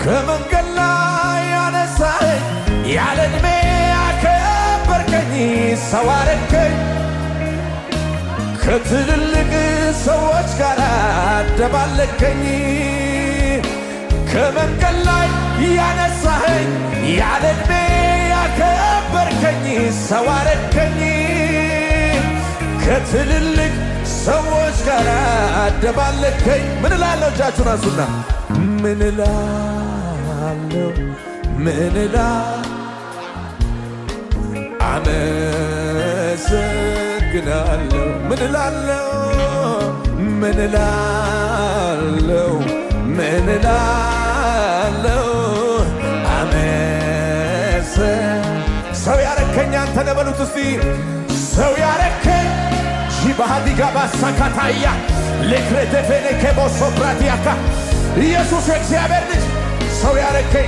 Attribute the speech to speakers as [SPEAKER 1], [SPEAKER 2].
[SPEAKER 1] ከመንገድ ላይ ያነሳኸኝ ያለ ዕድሜ ያከበርከኝ ሰው አረከኝ ከትልልቅ ሰዎች ጋር አደባለከኝ ከመንገድ ላይ ያነሳኸኝ ያለ ዕድሜ ያከበርከኝ ሰው አረከኝ ከትልልቅ ሰዎች ጋር አደባለከኝ ምን እላለሁ እጃችሁን አንሱና ምን እላለሁ ምን አመሰግናለሁ ምን እላለሁ ምን እላለሁ ምን እላለሁ ሰው ያረከኝ አንተ ነህ በሉት እስቲ ሰው ያረከኝ ጂባሃዲጋ ባሳካታያ ለክሬቴፌኔ ከቦሶፕራቲያካ ኢየሱስ የእግዚአብሔር ልጅ ሰው ያረከኝ